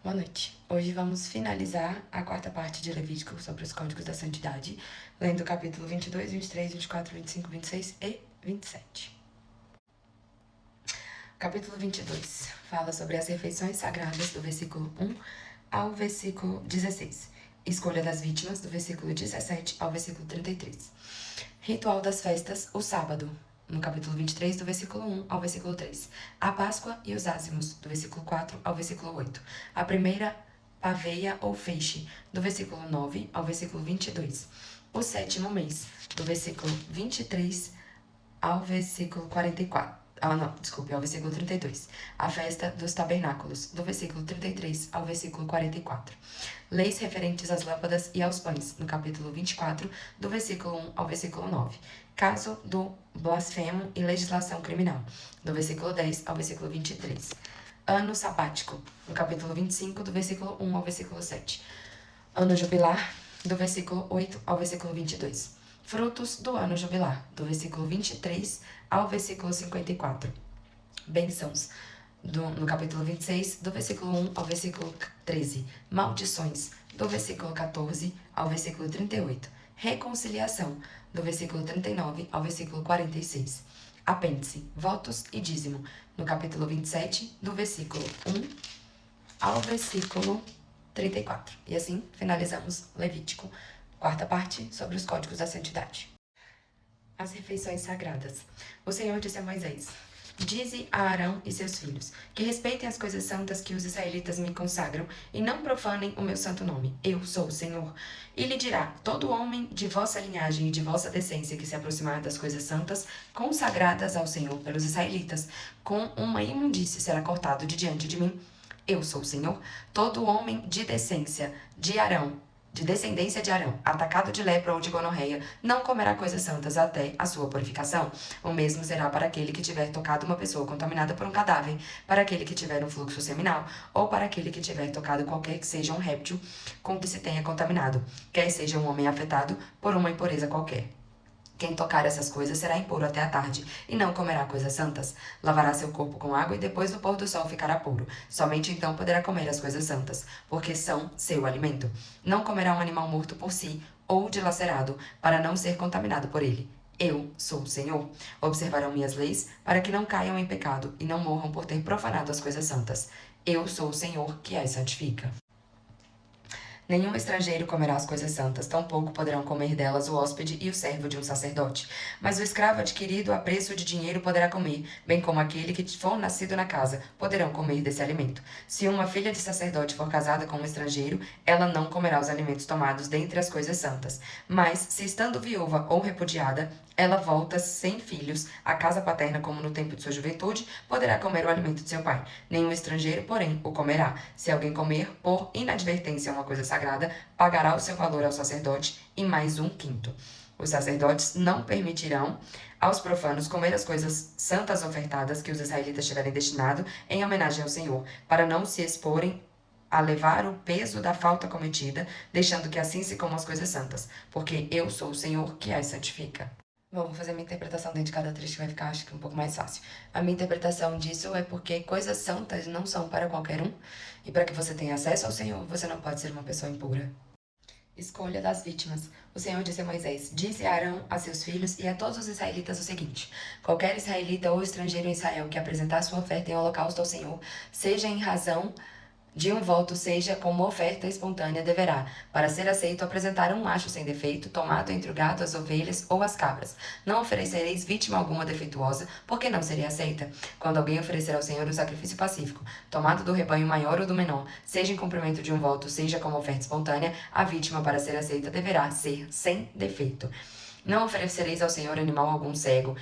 Boa noite. Hoje vamos finalizar a quarta parte de Levítico sobre os códigos da santidade, lendo o capítulo 22, 23, 24, 25, 26 e 27. Capítulo 22 fala sobre as refeições sagradas do versículo 1 ao versículo 16. Escolha das vítimas do versículo 17 ao versículo 33. Ritual das festas, o sábado, no capítulo 23, do versículo 1 ao versículo 3. A Páscoa e os ázimos, do versículo 4 ao versículo 8. A primeira paveia ou feixe, do versículo 9 ao versículo 22. O sétimo mês, do versículo 23 ao versículo 44. Ao versículo 32. A festa dos tabernáculos, do versículo 33 ao versículo 44. Leis referentes às lâmpadas e aos pães, no capítulo 24, do versículo 1 ao versículo 9. Caso do blasfemo e legislação criminal, do versículo 10 ao versículo 23. Ano sabático, no capítulo 25, do versículo 1 ao versículo 7. Ano jubilar, do versículo 8 ao versículo 22. Frutos do ano jubilar, do versículo 23 ao versículo 54. Bênçãos, no capítulo 26, do versículo 1 ao versículo 13. Maldições, do versículo 14 ao versículo 38. Reconciliação, do versículo 39 ao versículo 46. Apêndice, votos e dízimo, no capítulo 27, do versículo 1 ao versículo 34. E assim finalizamos Levítico, quarta parte, sobre os códigos da santidade. As refeições sagradas. O Senhor disse a Moisés: Dize a Arão e seus filhos que respeitem as coisas santas que os israelitas me consagram e não profanem o meu santo nome. Eu sou o Senhor. E lhe dirá: todo homem de vossa linhagem e de vossa descendência que se aproximar das coisas santas consagradas ao Senhor pelos israelitas, com uma imundície será cortado de diante de mim. Eu sou o Senhor. Todo homem de descendência de Arão, atacado de lepra ou de gonorreia, não comerá coisas santas até a sua purificação. O mesmo será para aquele que tiver tocado uma pessoa contaminada por um cadáver, para aquele que tiver um fluxo seminal, ou para aquele que tiver tocado qualquer que seja um réptil com que se tenha contaminado, quer seja um homem afetado por uma impureza qualquer. Quem tocar essas coisas será impuro até a tarde, e não comerá coisas santas. Lavará seu corpo com água e depois do pôr do sol ficará puro. Somente então poderá comer as coisas santas, porque são seu alimento. Não comerá um animal morto por si, ou dilacerado, para não ser contaminado por ele. Eu sou o Senhor. Observarão minhas leis, para que não caiam em pecado e não morram por ter profanado as coisas santas. Eu sou o Senhor que as santifica. Nenhum estrangeiro comerá as coisas santas, tampouco poderão comer delas o hóspede e o servo de um sacerdote. Mas o escravo adquirido a preço de dinheiro poderá comer, bem como aquele que for nascido na casa, poderão comer desse alimento. Se uma filha de sacerdote for casada com um estrangeiro, ela não comerá os alimentos tomados dentre as coisas santas. Mas, se estando viúva ou repudiada, ela volta sem filhos à casa paterna como no tempo de sua juventude, poderá comer o alimento de seu pai. Nenhum estrangeiro, porém, o comerá. Se alguém comer por inadvertência uma coisa sagrada, pagará o seu valor ao sacerdote e mais 1/5. Os sacerdotes não permitirão aos profanos comer as coisas santas ofertadas que os israelitas tiverem destinado em homenagem ao Senhor, para não se exporem a levar o peso da falta cometida, deixando que assim se comam as coisas santas, porque eu sou o Senhor que as santifica. Bom, vou fazer minha interpretação dentro de cada trecho que vai ficar, acho que um pouco mais fácil. A minha interpretação disso é porque coisas santas não são para qualquer um, e para que você tenha acesso ao Senhor, você não pode ser uma pessoa impura. Escolha das vítimas. O Senhor disse a Moisés: Dize a Arão, a seus filhos e a todos os israelitas o seguinte: qualquer israelita ou estrangeiro em Israel que apresentar sua oferta em holocausto ao Senhor, seja em razão de um voto, seja como oferta espontânea, deverá, para ser aceito, apresentar um macho sem defeito, tomado entre o gado, as ovelhas ou as cabras. Não oferecereis vítima alguma defeituosa, porque não seria aceita. Quando alguém oferecer ao Senhor um sacrifício pacífico, tomado do rebanho maior ou do menor, seja em cumprimento de um voto, seja como oferta espontânea, a vítima, para ser aceita, deverá ser sem defeito. Não oferecereis ao Senhor animal algum cego,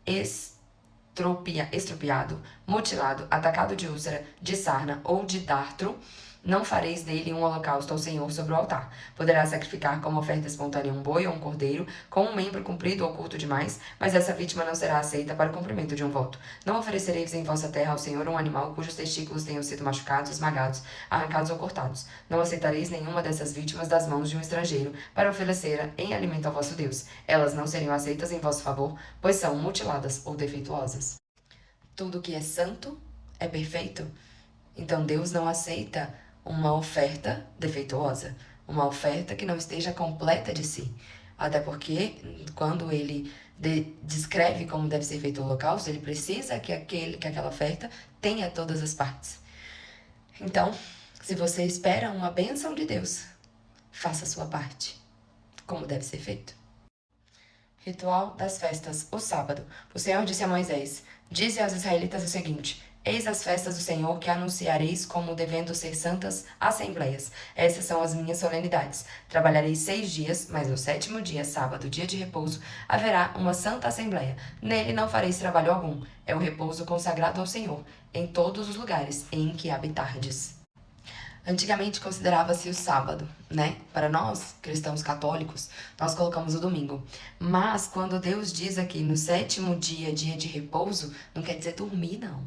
estropiado, mutilado, atacado de úlcera, de sarna ou de dartro. Não fareis dele um holocausto ao Senhor sobre o altar. Poderá sacrificar como oferta espontânea um boi ou um cordeiro, com um membro comprido ou curto demais, mas essa vítima não será aceita para o cumprimento de um voto. Não oferecereis em vossa terra ao Senhor um animal cujos testículos tenham sido machucados, esmagados, arrancados ou cortados. Não aceitareis nenhuma dessas vítimas das mãos de um estrangeiro para oferecer em alimento ao vosso Deus. Elas não seriam aceitas em vosso favor, pois são mutiladas ou defeituosas. Tudo que é santo é perfeito. Então Deus não aceita uma oferta defeituosa, uma oferta que não esteja completa de si. Até porque, quando ele descreve como deve ser feito o holocausto, ele precisa que aquela oferta tenha todas as partes. Então, se você espera uma bênção de Deus, faça a sua parte, como deve ser feito. Ritual das festas, o sábado. O Senhor disse a Moisés: Dize aos israelitas o seguinte: Eis as festas do Senhor que anunciareis como devendo ser santas assembleias. Essas são as minhas solenidades. Trabalhareis 6 dias, mas no 7º dia, sábado, dia de repouso, haverá uma santa assembleia. Nele não fareis trabalho algum. É o repouso consagrado ao Senhor, em todos os lugares em que habitardes. Antigamente considerava-se o sábado, né? Para nós, cristãos católicos, nós colocamos o domingo. Mas quando Deus diz aqui no 7º dia, dia de repouso, não quer dizer dormir, não.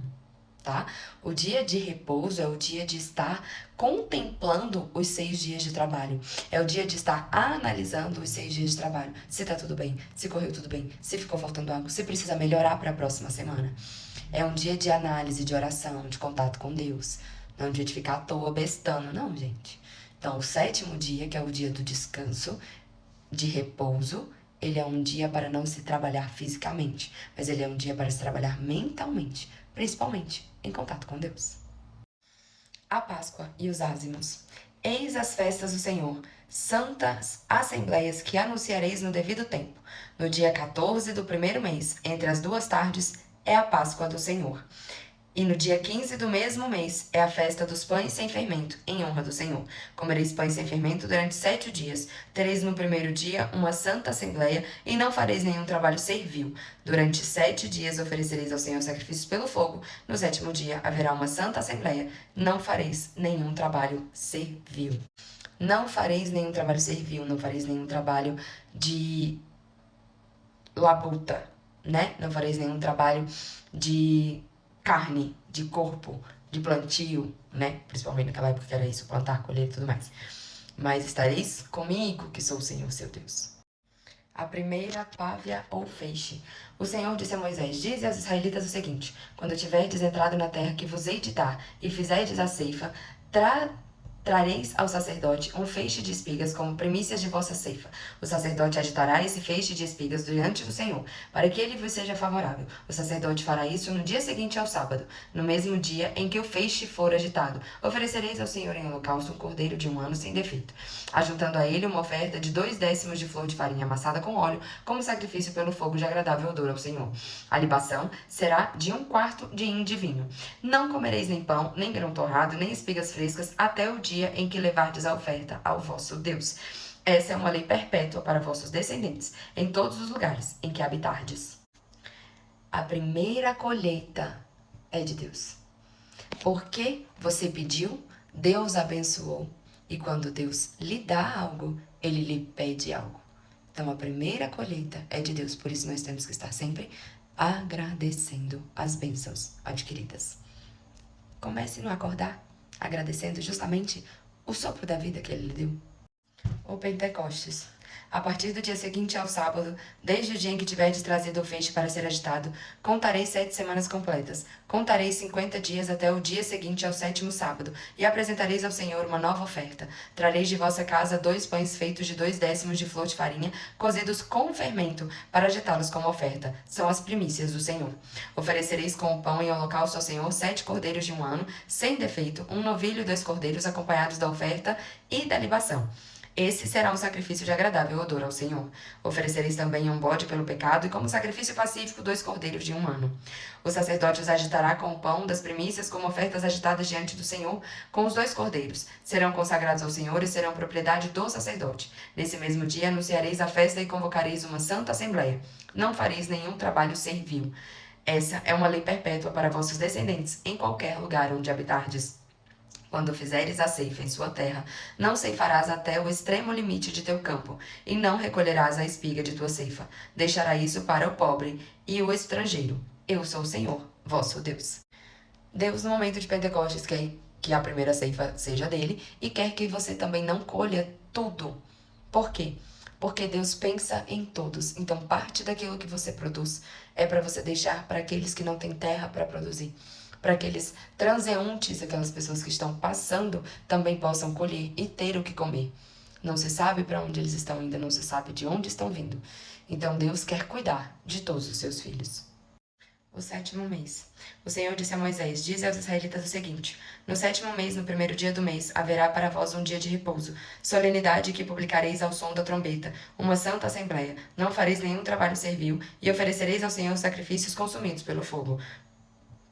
Tá? O dia de repouso é o dia de estar contemplando os 6 dias de trabalho. É o dia de estar analisando os 6 dias de trabalho. Se tá tudo bem, se correu tudo bem, se ficou faltando algo, se precisa melhorar para a próxima semana. É um dia de análise, de oração, de contato com Deus. Não é um dia de ficar à toa bestando, não, gente. Então, o 7º dia, que é o dia do descanso, de repouso, ele é um dia para não se trabalhar fisicamente, mas ele é um dia para se trabalhar mentalmente, principalmente em contato com Deus. A Páscoa e os ázimos. Eis as festas do Senhor, santas assembleias que anunciareis no devido tempo. No dia 14 do 1º mês, entre as 2 tardes, é a Páscoa do Senhor. E no dia 15 do mesmo mês é a festa dos pães sem fermento, em honra do Senhor. Comereis pães sem fermento durante 7 dias. Tereis no 1º dia uma santa assembleia, e não fareis nenhum trabalho servil. Durante 7 dias oferecereis ao Senhor sacrifícios pelo fogo. No 7º dia haverá uma santa assembleia. Não fareis nenhum trabalho servil. Não fareis nenhum trabalho servil, não fareis nenhum trabalho de labuta, né? Não fareis nenhum trabalho de carne, de corpo, de plantio, né? Principalmente naquela época que era isso, plantar, colher e tudo mais. Mas estareis comigo, que sou o Senhor, seu Deus. A primeira pávia ou feixe. O Senhor disse a Moisés: Dize aos israelitas o seguinte: Quando tiverdes entrado na terra que vos hei de dar, e fizerdes a ceifa, trareis ao sacerdote um feixe de espigas como primícias de vossa ceifa. O sacerdote agitará esse feixe de espigas diante do Senhor, para que ele vos seja favorável. O sacerdote fará isso no dia seguinte ao sábado, no mesmo dia em que o feixe for agitado. Oferecereis ao Senhor em holocausto um cordeiro de 1 ano sem defeito, ajuntando a ele uma oferta de 2/10 de flor de farinha amassada com óleo, como sacrifício pelo fogo de agradável odor ao Senhor. A libação será de 1/4 de hin de vinho. Não comereis nem pão, nem grão torrado, nem espigas frescas, até o dia em que levardes a oferta ao vosso Deus. Essa é uma lei perpétua para vossos descendentes, em todos os lugares em que habitardes. A primeira colheita é de Deus. Porque você pediu, Deus abençoou. E quando Deus lhe dá algo, Ele lhe pede algo. Então, a primeira colheita é de Deus. Por isso, nós temos que estar sempre agradecendo as bênçãos adquiridas. Comece no acordar, agradecendo justamente o sopro da vida que Ele lhe deu. O Pentecostes. A partir do dia seguinte ao sábado, desde o dia em que tiverdes trazido o feixe para ser agitado, contareis 7 semanas completas. Contareis 50 dias até o dia seguinte ao 7º sábado, e apresentareis ao Senhor uma nova oferta. Trareis de vossa casa 2 pães feitos de 2/10 de flor de farinha, cozidos com fermento, para agitá-los como oferta. São as primícias do Senhor. Oferecereis com o pão em holocausto ao Senhor 7 cordeiros de 1 ano, sem defeito, 1 novilho e 2 cordeiros, acompanhados da oferta e da libação. Esse será um sacrifício de agradável odor ao Senhor. Oferecereis também um bode pelo pecado, e como sacrifício pacífico 2 cordeiros de 1 ano. O sacerdote os agitará com o pão das primícias, como ofertas agitadas diante do Senhor, com os 2 cordeiros. Serão consagrados ao Senhor e serão propriedade do sacerdote. Nesse mesmo dia anunciareis a festa e convocareis uma santa assembleia. Não fareis nenhum trabalho servil. Essa é uma lei perpétua para vossos descendentes, em qualquer lugar onde habitardes. Quando fizeres a ceifa em sua terra, não ceifarás até o extremo limite de teu campo, e não recolherás a espiga de tua ceifa. Deixará isso para o pobre e o estrangeiro. Eu sou o Senhor, vosso Deus. Deus, no momento de Pentecostes, quer que a primeira ceifa seja dele e quer que você também não colha tudo. Por quê? Porque Deus pensa em todos. Então, parte daquilo que você produz é para você deixar para aqueles que não têm terra para produzir. para que aqueles transeuntes, aquelas pessoas que estão passando, também possam colher e ter o que comer. Não se sabe para onde eles estão indo, não se sabe de onde estão vindo. Então Deus quer cuidar de todos os seus filhos. O sétimo mês. O Senhor disse a Moisés: Dize aos israelitas o seguinte: No sétimo mês, no primeiro dia do mês, haverá para vós um dia de repouso, solenidade que publicareis ao som da trombeta, uma santa assembleia. Não fareis nenhum trabalho servil, e oferecereis ao Senhor sacrifícios consumidos pelo fogo.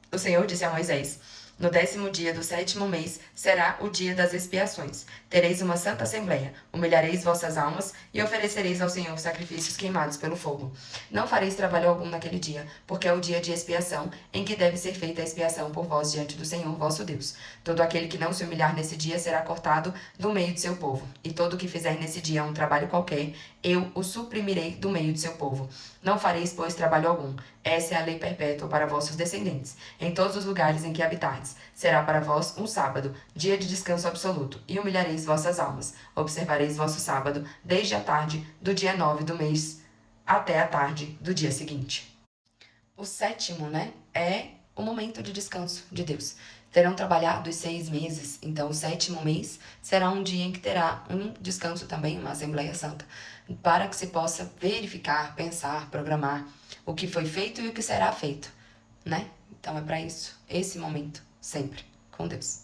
O Senhor disse a Moisés: No 10º dia do sétimo mês será o dia das expiações. Tereis uma santa assembleia, humilhareis vossas almas e oferecereis ao Senhor sacrifícios queimados pelo fogo. Não fareis trabalho algum naquele dia, porque é o dia de expiação, em que deve ser feita a expiação por vós diante do Senhor vosso Deus. Todo aquele que não se humilhar nesse dia será cortado do meio de seu povo, e todo o que fizer nesse dia um trabalho qualquer, eu o suprimirei do meio de seu povo. Não fareis, pois, trabalho algum. Essa é a lei perpétua para vossos descendentes. Em todos os lugares em que habitardes, será para vós um sábado, dia de descanso absoluto, e humilhareis vossas almas. Observareis vosso sábado, desde a tarde do dia 9 do mês até a tarde do dia seguinte. O sétimo, é o momento de descanso de Deus. Terão trabalhado os 6 meses, então o sétimo mês será um dia em que terá um descanso também, uma Assembleia Santa, para que se possa verificar, pensar, programar o que foi feito e o que será feito, Então é para isso, esse momento, sempre, com Deus.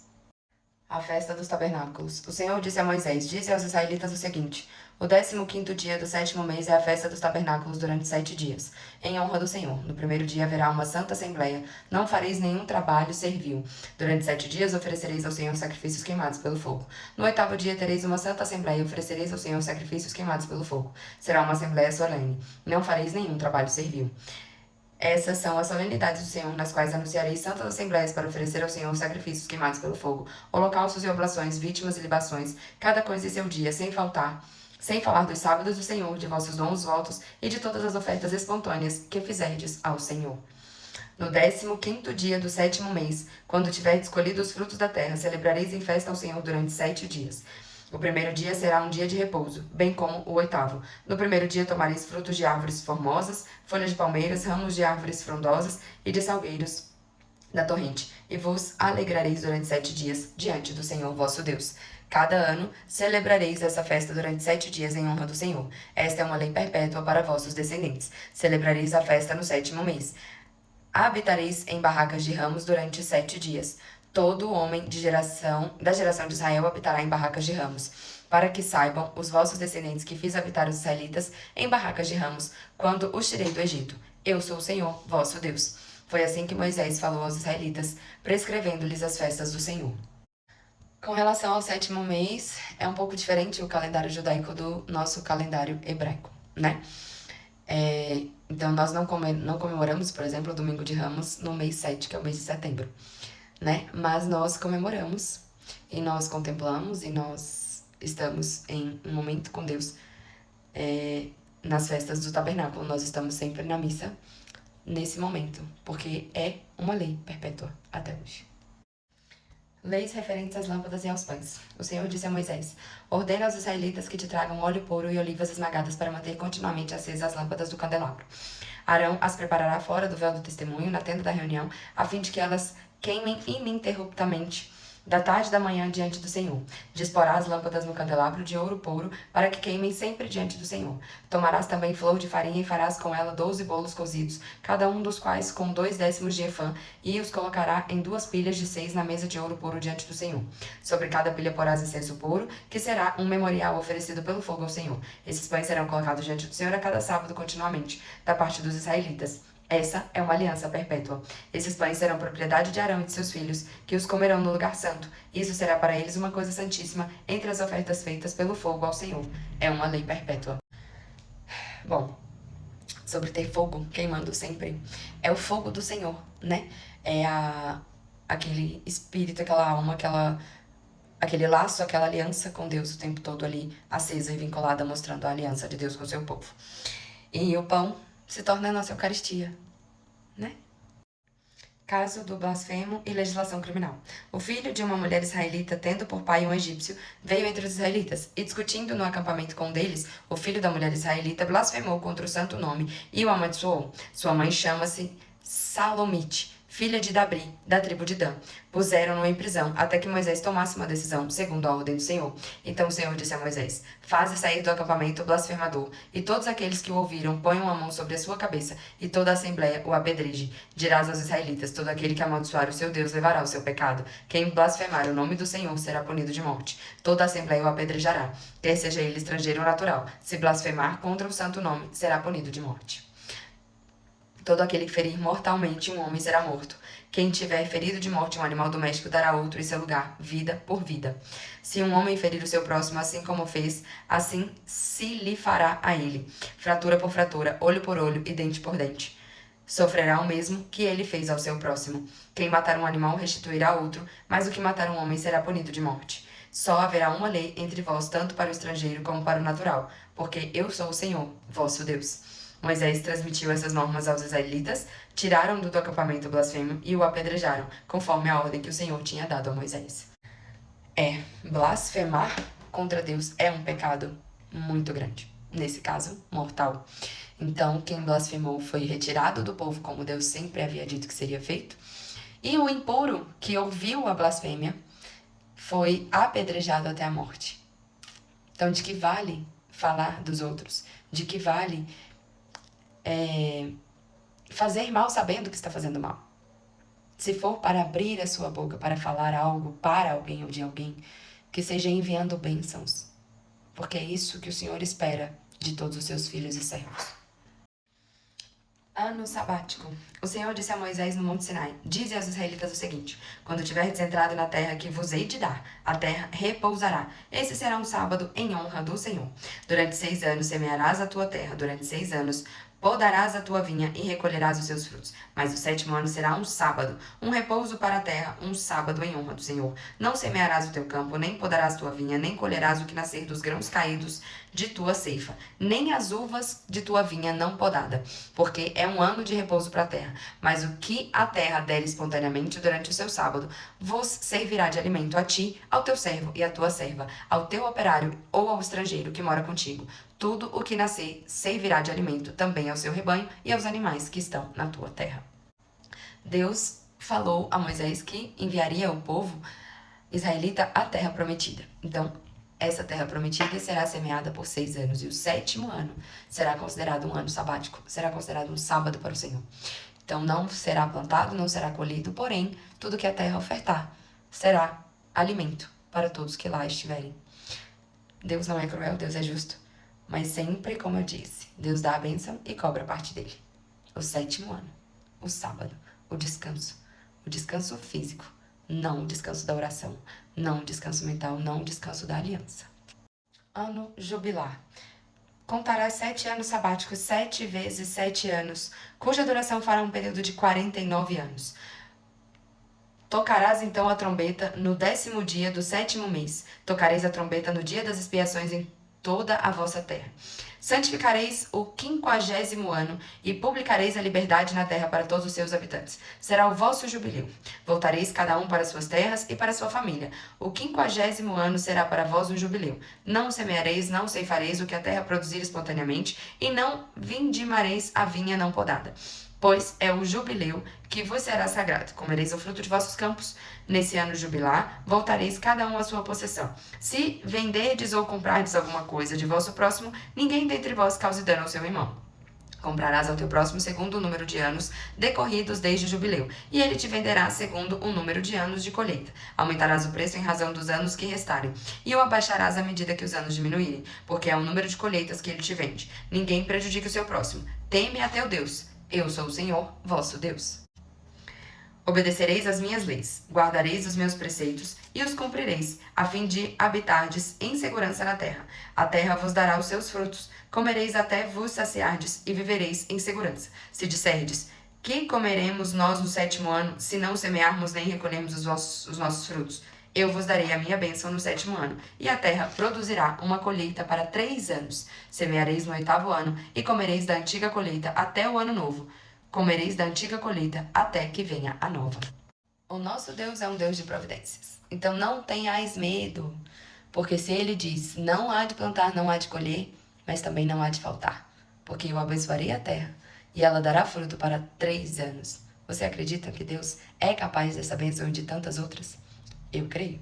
A festa dos tabernáculos. O Senhor disse a Moisés: Dize aos israelitas o seguinte: O 15º dia do sétimo mês é a festa dos tabernáculos durante 7 dias, em honra do Senhor. No primeiro dia haverá uma santa assembleia. Não fareis nenhum trabalho servil. Durante 7 dias oferecereis ao Senhor sacrifícios queimados pelo fogo. No 8º dia tereis uma santa assembleia e oferecereis ao Senhor sacrifícios queimados pelo fogo. Será uma assembleia solene. Não fareis nenhum trabalho servil. Essas são as solenidades do Senhor, nas quais anunciarei santas assembleias para oferecer ao Senhor sacrifícios queimados pelo fogo, holocaustos e oblações, vítimas e libações, cada coisa em seu dia, sem falar dos sábados do Senhor, de vossos dons, votos e de todas as ofertas espontâneas que fizerdes ao Senhor. No 15º dia do sétimo mês, quando tiverdes colhido os frutos da terra, celebrareis em festa ao Senhor durante 7 dias. O primeiro dia será um dia de repouso, bem como o 8º. No primeiro dia tomareis frutos de árvores formosas, folhas de palmeiras, ramos de árvores frondosas e de salgueiros da torrente, e vos alegrareis durante 7 dias diante do Senhor vosso Deus. Cada ano celebrareis essa festa durante 7 dias em honra do Senhor. Esta é uma lei perpétua para vossos descendentes. Celebrareis a festa no 7º mês. Habitareis em barracas de ramos durante 7 dias. Todo homem da geração de Israel habitará em barracas de ramos, para que saibam os vossos descendentes que fiz habitar os israelitas em barracas de ramos, quando os tirei do Egito. Eu sou o Senhor, vosso Deus. Foi assim que Moisés falou aos israelitas, prescrevendo-lhes as festas do Senhor. Com relação ao sétimo mês, é um pouco diferente o calendário judaico do nosso calendário hebraico, Então, nós não comemoramos, por exemplo, o Domingo de Ramos no mês 7, que é o mês de setembro. Mas nós comemoramos e nós contemplamos e nós estamos em um momento com Deus nas festas do tabernáculo. Nós estamos sempre na missa nesse momento, porque é uma lei perpétua até hoje. Leis referentes às lâmpadas e aos pães. O Senhor disse a Moisés: Ordena aos israelitas que te tragam óleo puro e olivas esmagadas para manter continuamente acesas as lâmpadas do candelabro. Arão as preparará fora do véu do testemunho, na tenda da reunião, a fim de que elas queimem ininterruptamente, da tarde da manhã diante do Senhor. Disporá as lâmpadas no candelabro de ouro puro, para que queimem sempre diante do Senhor. Tomarás também flor de farinha e farás com ela 12 bolos cozidos, cada um dos quais com 2/10 de efã, e os colocará em 2 pilhas de 6 na mesa de ouro puro diante do Senhor. Sobre cada pilha porás incenso puro, que será um memorial oferecido pelo fogo ao Senhor. Esses pães serão colocados diante do Senhor a cada sábado continuamente, da parte dos israelitas. Essa é uma aliança perpétua. Esses pães serão propriedade de Arão e de seus filhos, que os comerão no lugar santo. Isso será para eles uma coisa santíssima entre as ofertas feitas pelo fogo ao Senhor. É uma lei perpétua. Bom, sobre ter fogo queimando sempre, é o fogo do Senhor, É aquele espírito, aquela alma, aquele laço, aquela aliança com Deus o tempo todo ali, acesa e vinculada, mostrando a aliança de Deus com o seu povo. E o pão se torna a nossa Eucaristia, Caso do blasfemo e legislação criminal. O filho de uma mulher israelita, tendo por pai um egípcio, veio entre os israelitas, e discutindo no acampamento com um deles, o filho da mulher israelita blasfemou contra o santo nome e o amaldiçoou. Sua mãe chama-se Salomite, filha de Dabri, da tribo de Dan. Puseram-no em prisão, até que Moisés tomasse uma decisão, segundo a ordem do Senhor. Então o Senhor disse a Moisés: Faze sair do acampamento o blasfemador, e todos aqueles que o ouviram ponham a mão sobre a sua cabeça, e toda a assembléia o apedreje. Dirás aos israelitas: Todo aquele que amaldiçoar o seu Deus levará o seu pecado. Quem blasfemar o nome do Senhor será punido de morte. Toda a assembléia o apedrejará, quer seja ele estrangeiro ou natural. Se blasfemar contra o santo nome, será punido de morte. Todo aquele que ferir mortalmente um homem será morto. Quem tiver ferido de morte um animal doméstico dará outro em seu lugar, vida por vida. Se um homem ferir o seu próximo assim como fez, assim se lhe fará a ele. Fratura por fratura, olho por olho e dente por dente. Sofrerá o mesmo que ele fez ao seu próximo. Quem matar um animal restituirá outro, mas o que matar um homem será punido de morte. Só haverá uma lei entre vós, tanto para o estrangeiro como para o natural, porque eu sou o Senhor, vosso Deus. Moisés transmitiu essas normas aos israelitas, tiraram-no do acampamento blasfemo e o apedrejaram, conforme a ordem que o Senhor tinha dado a Moisés. Blasfemar contra Deus é um pecado muito grande, nesse caso, mortal. Então, quem blasfemou foi retirado do povo, como Deus sempre havia dito que seria feito, e o impuro, que ouviu a blasfêmia, foi apedrejado até a morte. Então, de que vale falar dos outros? De que vale fazer mal sabendo que está fazendo mal? Se for para abrir a sua boca para falar algo para alguém ou de alguém, que seja enviando bênçãos, porque é isso que o Senhor espera de todos os seus filhos e servos. Ano sabático. O Senhor disse a Moisés no Monte Sinai: Dize aos israelitas o seguinte: Quando tiverdes entrado na terra que vos hei de dar, a terra repousará. Esse será um sábado em honra do Senhor. Durante 6 anos semearás a tua terra, durante 6 anos podarás a tua vinha e recolherás os seus frutos. Mas o 7º ano será um sábado, um repouso para a terra, um sábado em honra do Senhor. Não semearás o teu campo, nem podarás tua vinha, nem colherás o que nascer dos grãos caídos de tua ceifa, nem as uvas de tua vinha não podada, porque é um ano de repouso para a terra. Mas o que a terra der espontaneamente durante o seu sábado, vos servirá de alimento a ti, ao teu servo e à tua serva, ao teu operário ou ao estrangeiro que mora contigo. Tudo o que nascer servirá de alimento também ao seu rebanho e aos animais que estão na tua terra. Deus falou a Moisés que enviaria o povo israelita à terra prometida. Então, essa terra prometida será semeada por 6 anos, e o 7º ano será considerado um ano sabático, será considerado um sábado para o Senhor. Então, não será plantado, não será colhido, porém, tudo que a terra ofertar será alimento para todos que lá estiverem. Deus não é cruel, Deus é justo. Mas sempre, como eu disse, Deus dá a bênção e cobra a parte dele. O 7º ano, o sábado, o descanso físico, não o descanso da oração, não o descanso mental, não o descanso da aliança. Ano jubilar. Contarás 7 anos sabáticos, 7 vezes 7 anos, cuja duração fará um período de 49 anos. Tocarás então a trombeta no 10º dia do 7º mês. Tocareis a trombeta no dia das expiações em toda a vossa terra. Santificareis o 50º ano e publicareis a liberdade na terra para todos os seus habitantes. Será o vosso jubileu. Voltareis cada um para suas terras e para sua família. O 50º ano será para vós um jubileu. Não semeareis, não ceifareis o que a terra produzir espontaneamente, e não vindimareis a vinha não podada. Pois é o jubileu que vos será sagrado. Comereis o fruto de vossos campos. Nesse ano jubilar, voltareis cada um à sua possessão. Se venderdes ou comprardes alguma coisa de vosso próximo, ninguém dentre vós cause dano ao seu irmão. Comprarás ao teu próximo segundo o número de anos decorridos desde o jubileu, e ele te venderá segundo o número de anos de colheita. Aumentarás o preço em razão dos anos que restarem, e o abaixarás à medida que os anos diminuírem, porque é o número de colheitas que ele te vende. Ninguém prejudique o seu próximo. Teme a teu Deus. Eu sou o Senhor, vosso Deus. Obedecereis às minhas leis, guardareis os meus preceitos e os cumprireis, a fim de habitardes em segurança na terra. A terra vos dará os seus frutos, comereis até vos saciardes e vivereis em segurança. Se disserdes: que comeremos nós no 7º ano, se não semearmos nem recolhermos os nossos frutos? Eu vos darei a minha bênção no 7º ano, e a terra produzirá uma colheita para 3 anos. Semeareis no 8º ano, e comereis da antiga colheita até o ano novo. Comereis da antiga colheita até que venha a nova. O nosso Deus é um Deus de providências. Então não tenhais medo, porque se ele diz: não há de plantar, não há de colher, mas também não há de faltar, porque eu abençoarei a terra, e ela dará fruto para 3 anos. Você acredita que Deus é capaz dessa bênção e de tantas outras? Eu creio.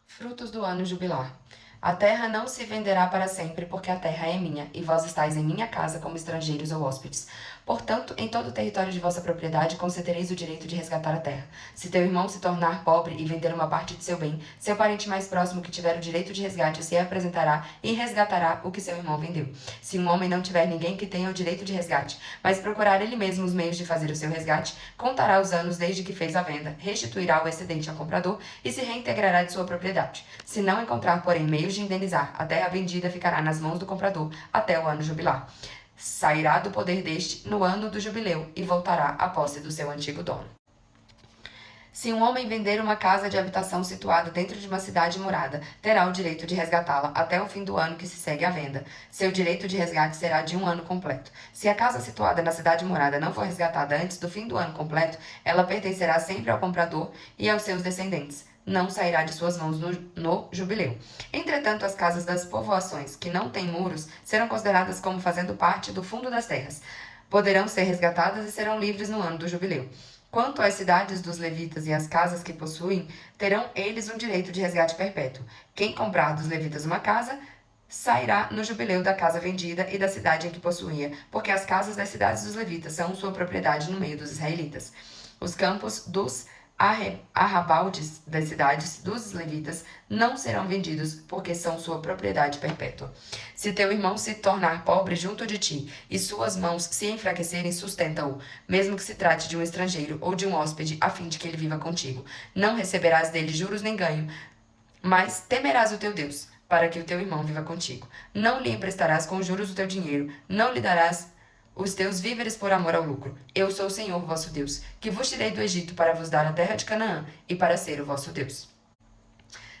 Frutos do ano jubilar. A terra não se venderá para sempre, porque a terra é minha, e vós estáis em minha casa como estrangeiros ou hóspedes. Portanto, em todo o território de vossa propriedade concedereis o direito de resgatar a terra. Se teu irmão se tornar pobre e vender uma parte de seu bem, seu parente mais próximo que tiver o direito de resgate se apresentará e resgatará o que seu irmão vendeu. Se um homem não tiver ninguém que tenha o direito de resgate, mas procurar ele mesmo os meios de fazer o seu resgate, contará os anos desde que fez a venda, restituirá o excedente ao comprador e se reintegrará de sua propriedade. Se não encontrar, porém, meios de indenizar, a terra vendida ficará nas mãos do comprador até o ano jubilar. Sairá do poder deste no ano do jubileu e voltará à posse do seu antigo dono. Se um homem vender uma casa de habitação situada dentro de uma cidade murada, terá o direito de resgatá-la até o fim do ano que se segue à venda. Seu direito de resgate será de um ano completo. Se a casa situada na cidade murada não for resgatada antes do fim do ano completo, ela pertencerá sempre ao comprador e aos seus descendentes. Não sairá de suas mãos no jubileu. Entretanto, as casas das povoações que não têm muros serão consideradas como fazendo parte do fundo das terras. Poderão ser resgatadas e serão livres no ano do jubileu. Quanto às cidades dos levitas e às casas que possuem, terão eles um direito de resgate perpétuo. Quem comprar dos levitas uma casa, sairá no jubileu da casa vendida e da cidade em que possuía, porque as casas das cidades dos levitas são sua propriedade no meio dos israelitas. Os campos dos arrabaldes das cidades dos levitas não serão vendidos, porque são sua propriedade perpétua. Se teu irmão se tornar pobre junto de ti, e suas mãos se enfraquecerem, sustenta-o, mesmo que se trate de um estrangeiro ou de um hóspede, a fim de que ele viva contigo. Não receberás dele juros nem ganho, mas temerás o teu Deus, para que o teu irmão viva contigo. Não lhe emprestarás com juros o teu dinheiro, não lhe darás os teus víveres por amor ao lucro. Eu sou o Senhor vosso Deus, que vos tirei do Egito para vos dar a terra de Canaã e para ser o vosso Deus.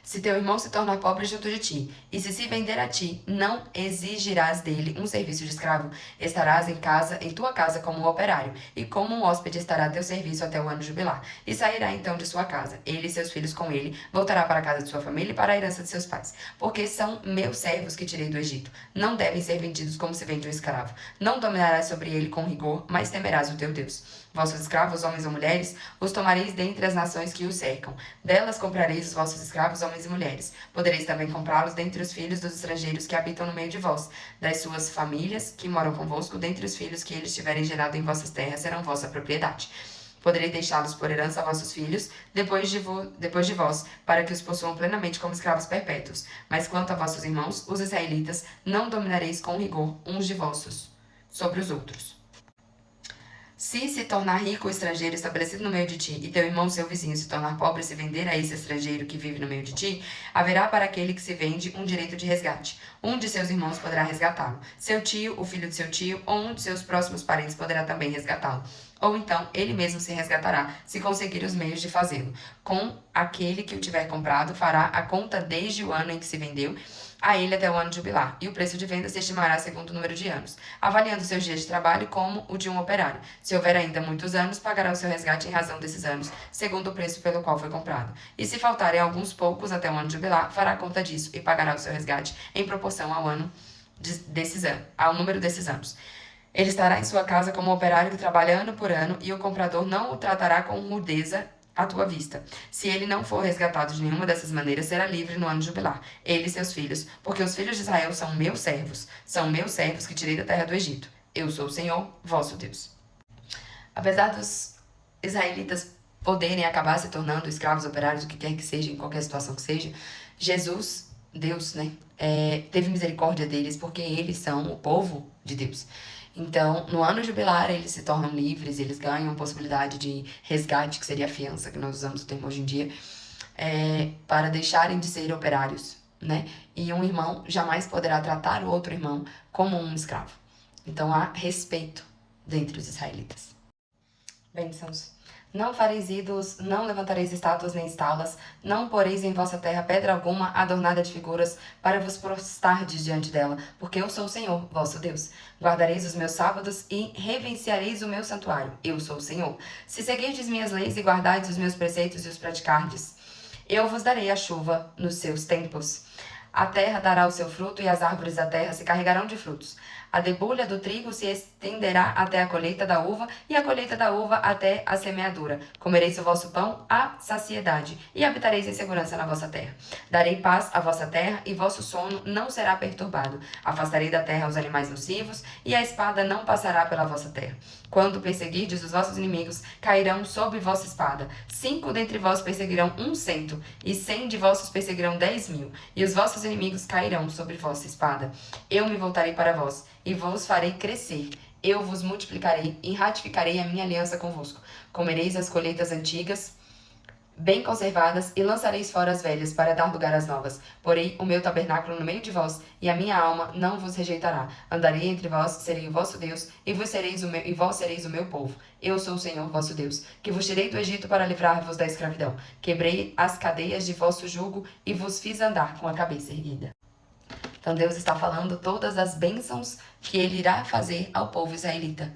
Se teu irmão se tornar pobre junto de ti, e se vender a ti, não exigirás dele um serviço de escravo. Estarás em tua casa como um operário, e como um hóspede estará a teu serviço até o ano jubilar. E sairá então de sua casa, ele e seus filhos com ele, voltará para a casa de sua família e para a herança de seus pais. Porque são meus servos que tirei do Egito. Não devem ser vendidos como se vende um escravo. Não dominarás sobre ele com rigor, mas temerás o teu Deus. Vossos escravos, homens ou mulheres, os tomareis dentre as nações que os cercam. Delas comprareis os vossos escravos, homens e mulheres. Podereis também comprá-los dentre os filhos dos estrangeiros que habitam no meio de vós. Das suas famílias que moram convosco, dentre os filhos que eles tiverem gerado em vossas terras, serão vossa propriedade. Poderei deixá-los por herança a vossos filhos, depois de vós, para que os possuam plenamente como escravos perpétuos. Mas quanto a vossos irmãos, os israelitas, não dominareis com rigor uns de vossos sobre os outros. Se tornar rico o estrangeiro estabelecido no meio de ti, e teu irmão, seu vizinho, se tornar pobre e se vender a esse estrangeiro que vive no meio de ti, haverá para aquele que se vende um direito de resgate. Um de seus irmãos poderá resgatá-lo. Seu tio, o filho de seu tio, ou um de seus próximos parentes poderá também resgatá-lo. Ou então, ele mesmo se resgatará, se conseguir os meios de fazê-lo. Com aquele que o tiver comprado, fará a conta desde o ano em que se vendeu, a ele até o ano jubilar, e o preço de venda se estimará segundo o número de anos, avaliando seus dias de trabalho como o de um operário. Se houver ainda muitos anos, pagará o seu resgate em razão desses anos, segundo o preço pelo qual foi comprado. E se faltarem alguns poucos até o ano jubilar, fará conta disso e pagará o seu resgate em proporção ao ao número desses anos. Ele estará em sua casa como operário que trabalha ano por ano, e o comprador não o tratará com rudeza à tua vista. Se ele não for resgatado de nenhuma dessas maneiras, será livre no ano jubilar, ele e seus filhos, porque os filhos de Israel são meus servos que tirei da terra do Egito. Eu sou o Senhor, vosso Deus. Apesar dos israelitas poderem acabar se tornando escravos, operários, o que quer que seja, em qualquer situação que seja, Jesus, Deus, teve misericórdia deles, porque eles são o povo de Deus. Então, no ano jubilar, eles se tornam livres, eles ganham a possibilidade de resgate, que seria a fiança, que nós usamos o termo hoje em dia, para deixarem de ser operários, E um irmão jamais poderá tratar o outro irmão como um escravo. Então, há respeito dentre os israelitas. Bênçãos. Não fareis ídolos, não levantareis estátuas nem estaulas, não poreis em vossa terra pedra alguma adornada de figuras, para vos prostardes diante dela, porque eu sou o Senhor, vosso Deus. Guardareis os meus sábados e reverenciareis o meu santuário, eu sou o Senhor. Se seguirdes minhas leis e guardardes os meus preceitos e os praticardes, eu vos darei a chuva nos seus tempos. A terra dará o seu fruto e as árvores da terra se carregarão de frutos. A debulha do trigo se estenderá até a colheita da uva, e a colheita da uva até a semeadura. Comereis o vosso pão à saciedade, e habitareis em segurança na vossa terra. Darei paz à vossa terra, e vosso sono não será perturbado. Afastarei da terra os animais nocivos, e a espada não passará pela vossa terra. Quando perseguirdes os vossos inimigos, cairão sob vossa espada. 5 dentre vós perseguirão 100, e 100 de vossos perseguirão 10.000, e os vossos inimigos cairão sobre vossa espada. Eu me voltarei para vós, e vos farei crescer. Eu vos multiplicarei, e ratificarei a minha aliança convosco. Comereis as colheitas antigas, bem conservadas, e lançareis fora as velhas, para dar lugar às novas. Porei o meu tabernáculo no meio de vós, e a minha alma não vos rejeitará. Andarei entre vós, serei o vosso Deus, e vós sereis o meu povo. Eu sou o Senhor vosso Deus, que vos tirei do Egito para livrar-vos da escravidão. Quebrei as cadeias de vosso jugo, e vos fiz andar com a cabeça erguida. Então Deus está falando todas as bênçãos que Ele irá fazer ao povo israelita.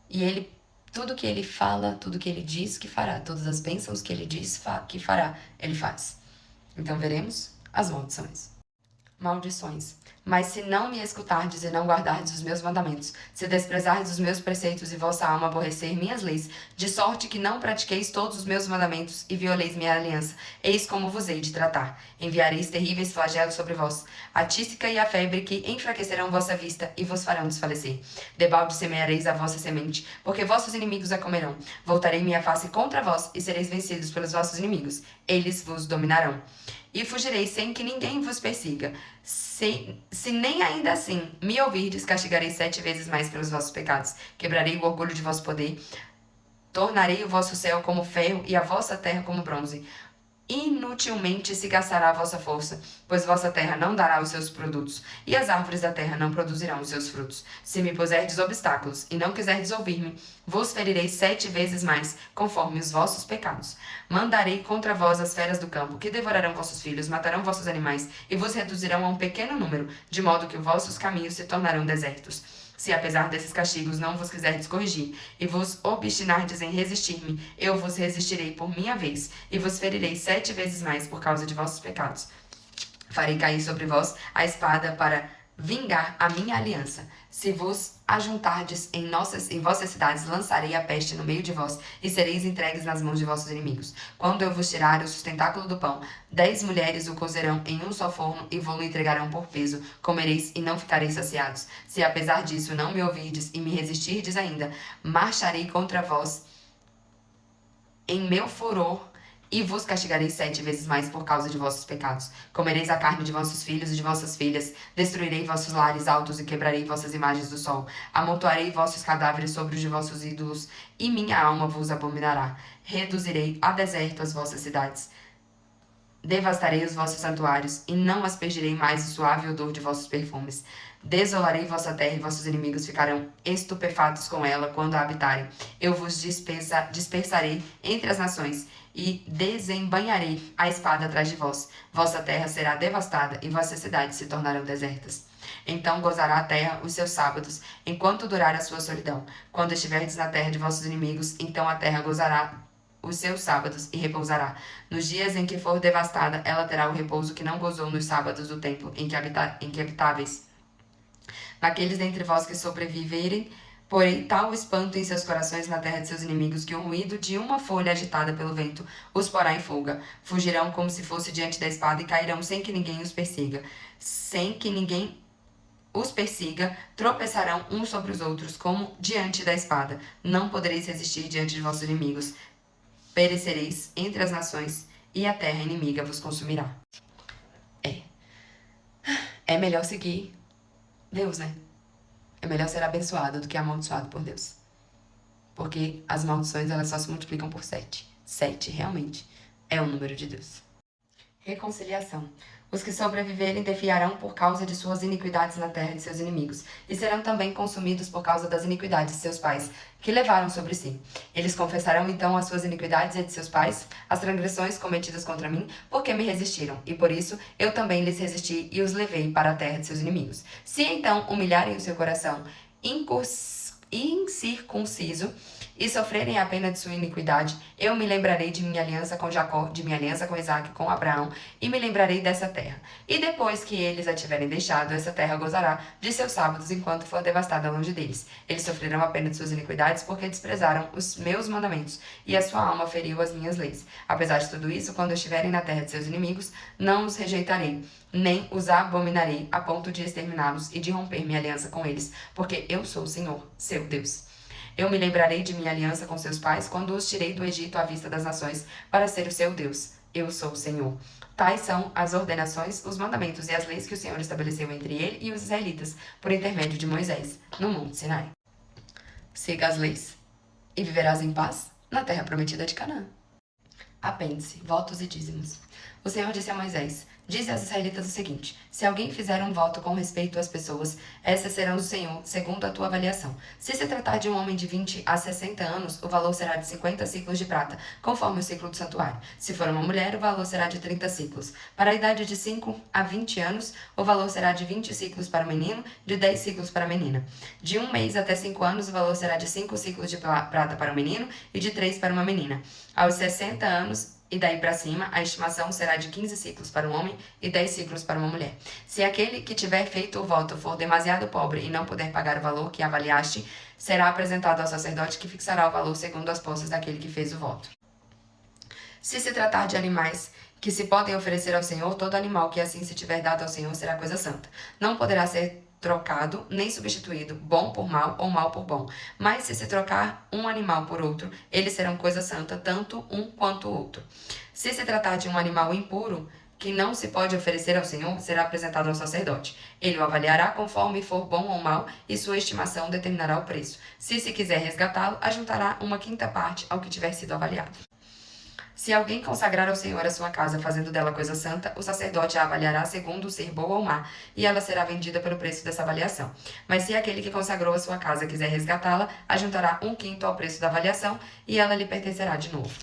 E tudo que Ele fala, tudo que Ele diz que fará, todas as bênçãos que Ele diz que fará, Ele faz. Então veremos as maldições. Maldições. Mas se não me escutardes e não guardardes os meus mandamentos, se desprezardes os meus preceitos e vossa alma aborrecer minhas leis, de sorte que não pratiqueis todos os meus mandamentos e violeis minha aliança, eis como vos hei de tratar. Enviareis terríveis flagelos sobre vós, a tísica e a febre que enfraquecerão vossa vista e vos farão desfalecer. Debalde semeareis a vossa semente, porque vossos inimigos a comerão. Voltarei minha face contra vós e sereis vencidos pelos vossos inimigos. Eles vos dominarão. E fugireis sem que ninguém vos persiga. Se nem ainda assim me ouvirdes, castigarei 7 vezes mais pelos vossos pecados. Quebrarei o orgulho de vosso poder, tornarei o vosso céu como ferro e a vossa terra como bronze. Inutilmente se gastará a vossa força, pois vossa terra não dará os seus produtos, e as árvores da terra não produzirão os seus frutos. Se me puserdes obstáculos e não quiserdes ouvir-me, vos ferirei 7 vezes mais, conforme os vossos pecados. Mandarei contra vós as feras do campo, que devorarão vossos filhos, matarão vossos animais, e vos reduzirão a um pequeno número, de modo que os vossos caminhos se tornarão desertos. Se apesar desses castigos não vos quiserdes corrigir, e vos obstinardes em resistir-me, eu vos resistirei por minha vez, e vos ferirei 7 vezes mais por causa de vossos pecados. Farei cair sobre vós a espada para vingar a minha aliança. Se vos ajuntardes em vossas cidades, lançarei a peste no meio de vós, e sereis entregues nas mãos de vossos inimigos. Quando eu vos tirar o sustentáculo do pão, 10 mulheres o cozerão em um só forno, e vos entregarão por peso. Comereis e não ficareis saciados. Se apesar disso não me ouvirdes e me resistirdes ainda, marcharei contra vós em meu furor, e vos castigarei 7 vezes mais por causa de vossos pecados. Comereis a carne de vossos filhos e de vossas filhas, destruirei vossos lares altos e quebrarei vossas imagens do sol. Amontoarei vossos cadáveres sobre os de vossos ídolos, e minha alma vos abominará. Reduzirei a deserto as vossas cidades. Devastarei os vossos santuários, e não aspergirei mais o suave odor de vossos perfumes. Desolarei vossa terra, e vossos inimigos ficarão estupefatos com ela quando a habitarem. Eu vos dispersarei entre as nações, e desembainharei a espada atrás de vós. Vossa terra será devastada, e vossas cidades se tornarão desertas. Então gozará a terra os seus sábados, enquanto durar a sua solidão. Quando estiverdes na terra de vossos inimigos, então a terra gozará os seus sábados e repousará. Nos dias em que for devastada, ela terá o repouso que não gozou nos sábados do tempo em que habitáveis. Naqueles dentre vós que sobreviverem, porém tal espanto em seus corações na terra de seus inimigos, que o ruído de uma folha agitada pelo vento os porá em fuga. Fugirão como se fosse diante da espada, e cairão sem que ninguém os persiga. Sem que ninguém os persiga, tropeçarão uns sobre os outros, como diante da espada. Não podereis resistir diante de vossos inimigos. Perecereis entre as nações, e a terra inimiga vos consumirá. É melhor seguir Deus, né? É melhor ser abençoado do que amaldiçoado por Deus. Porque as maldições, elas só se multiplicam por 7. 7, realmente, é o número de Deus. Reconciliação. Os que sobreviverem defiarão por causa de suas iniquidades na terra de seus inimigos, e serão também consumidos por causa das iniquidades de seus pais, que levaram sobre si. Eles confessarão então as suas iniquidades e a de seus pais, as transgressões cometidas contra mim, porque me resistiram, e por isso eu também lhes resisti e os levei para a terra de seus inimigos. Se então humilharem o seu coração incircunciso, e sofrerem a pena de sua iniquidade, eu me lembrarei de minha aliança com Jacó, de minha aliança com Isaque, com Abraão, e me lembrarei dessa terra. E depois que eles a tiverem deixado, essa terra gozará de seus sábados enquanto for devastada longe deles. Eles sofrerão a pena de suas iniquidades porque desprezaram os meus mandamentos, e a sua alma feriu as minhas leis. Apesar de tudo isso, quando estiverem na terra de seus inimigos, não os rejeitarei, nem os abominarei a ponto de exterminá-los e de romper minha aliança com eles, porque eu sou o Senhor, seu Deus. Eu me lembrarei de minha aliança com seus pais quando os tirei do Egito à vista das nações para ser o seu Deus. Eu sou o Senhor. Tais são as ordenações, os mandamentos e as leis que o Senhor estabeleceu entre ele e os israelitas, por intermédio de Moisés, no Monte Sinai. Siga as leis e viverás em paz na terra prometida de Canaã. Apêndice, votos e dízimos. O Senhor disse a Moisés: dize aos israelitas o seguinte: se alguém fizer um voto com respeito às pessoas, essas serão do Senhor, segundo a tua avaliação. Se se tratar de um homem de 20 a 60 anos, o valor será de 50 ciclos de prata, conforme o ciclo do santuário. Se for uma mulher, o valor será de 30 ciclos. Para a idade de 5 a 20 anos, o valor será de 20 ciclos para o menino, de 10 ciclos para a menina. De 1 mês até 5 anos, o valor será de 5 ciclos de prata para o menino e de 3 para uma menina. Aos 60 anos, e daí para cima, a estimação será de 15 ciclos para um homem e 10 ciclos para uma mulher. Se aquele que tiver feito o voto for demasiado pobre e não puder pagar o valor que avaliaste, será apresentado ao sacerdote que fixará o valor segundo as posses daquele que fez o voto. Se se tratar de animais que se podem oferecer ao Senhor, todo animal que assim se tiver dado ao Senhor será coisa santa. Não poderá ser trocado, nem substituído, bom por mal ou mal por bom. Mas se trocar um animal por outro, eles serão coisa santa, tanto um quanto o outro. Se se tratar de um animal impuro, que não se pode oferecer ao Senhor, será apresentado ao sacerdote. Ele o avaliará conforme for bom ou mal, e sua estimação determinará o preço. Se quiser resgatá-lo, ajuntará uma quinta parte ao que tiver sido avaliado. Se alguém consagrar ao Senhor a sua casa, fazendo dela coisa santa, o sacerdote a avaliará segundo ser boa ou má, e ela será vendida pelo preço dessa avaliação. Mas se aquele que consagrou a sua casa quiser resgatá-la, ajuntará 1/5 ao preço da avaliação, e ela lhe pertencerá de novo.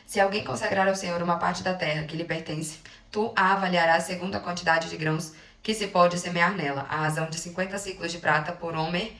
Se alguém consagrar ao Senhor uma parte da terra que lhe pertence, tu a avaliarás segundo a quantidade de grãos que se pode semear nela, à razão de 50 ciclos de prata por homem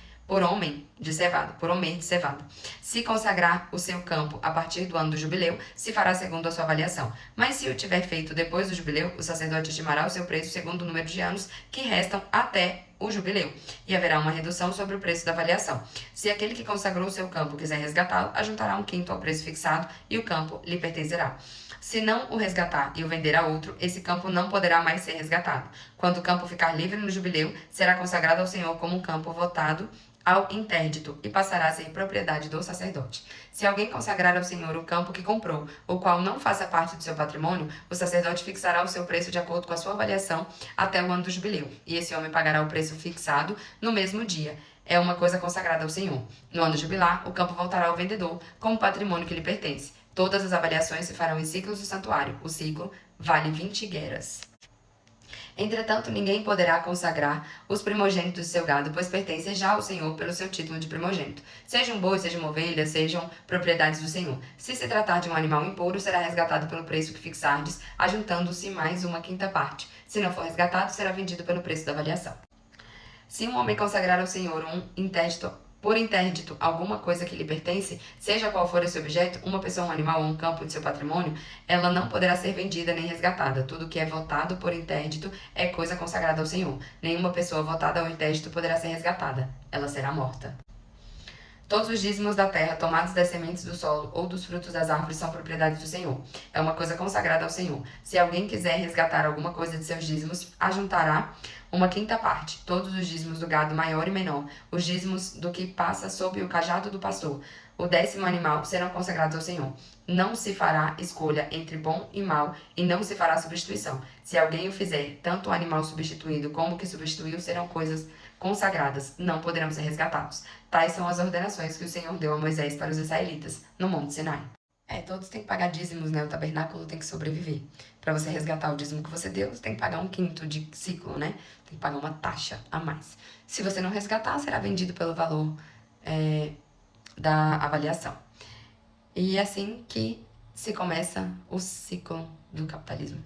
de cevada. Se consagrar o seu campo a partir do ano do jubileu, se fará segundo a sua avaliação. Mas se o tiver feito depois do jubileu, o sacerdote estimará o seu preço segundo o número de anos que restam até o jubileu, e haverá uma redução sobre o preço da avaliação. Se aquele que consagrou o seu campo quiser resgatá-lo, ajuntará 1/5 ao preço fixado, e o campo lhe pertencerá. Se não o resgatar e o vender a outro, esse campo não poderá mais ser resgatado. Quando o campo ficar livre no jubileu, será consagrado ao Senhor como um campo votado ao interdito e passará a ser propriedade do sacerdote. Se alguém consagrar ao Senhor o campo que comprou, o qual não faça parte do seu patrimônio, o sacerdote fixará o seu preço de acordo com a sua avaliação até o ano do jubileu, e esse homem pagará o preço fixado no mesmo dia. É uma coisa consagrada ao Senhor. No ano jubilar, o campo voltará ao vendedor como patrimônio que lhe pertence. Todas as avaliações se farão em ciclos do santuário. O ciclo vale 20 gueras. Entretanto, ninguém poderá consagrar os primogênitos de seu gado, pois pertencem já ao Senhor pelo seu título de primogênito. Seja um boi, seja uma ovelha, sejam propriedades do Senhor. Se se tratar de um animal impuro, será resgatado pelo preço que fixardes, ajuntando-se mais 1/5 parte. Se não for resgatado, será vendido pelo preço da avaliação. Se um homem consagrar ao Senhor por interdito alguma coisa que lhe pertence, seja qual for esse objeto, uma pessoa, um animal ou um campo de seu patrimônio, ela não poderá ser vendida nem resgatada. Tudo que é votado por interdito é coisa consagrada ao Senhor. Nenhuma pessoa votada ao interdito poderá ser resgatada. Ela será morta. Todos os dízimos da terra, tomados das sementes do solo ou dos frutos das árvores, são propriedade do Senhor. É uma coisa consagrada ao Senhor. Se alguém quiser resgatar alguma coisa de seus dízimos, ajuntará 1/5 parte, todos os dízimos do gado maior e menor, os dízimos do que passa sob o cajado do pastor, o 10º animal, serão consagrados ao Senhor. Não se fará escolha entre bom e mal, e não se fará substituição. Se alguém o fizer, tanto o animal substituído como o que substituiu serão coisas consagradas, não poderão ser resgatados. Tais são as ordenações que o Senhor deu a Moisés para os israelitas, no Monte Sinai. Todos têm que pagar dízimos, né? O tabernáculo tem que sobreviver. Para você resgatar o dízimo que você deu, você tem que pagar 1/5 de ciclo, né? Tem que pagar uma taxa a mais. Se você não resgatar, será vendido pelo valor da avaliação. E é assim que se começa o ciclo do capitalismo.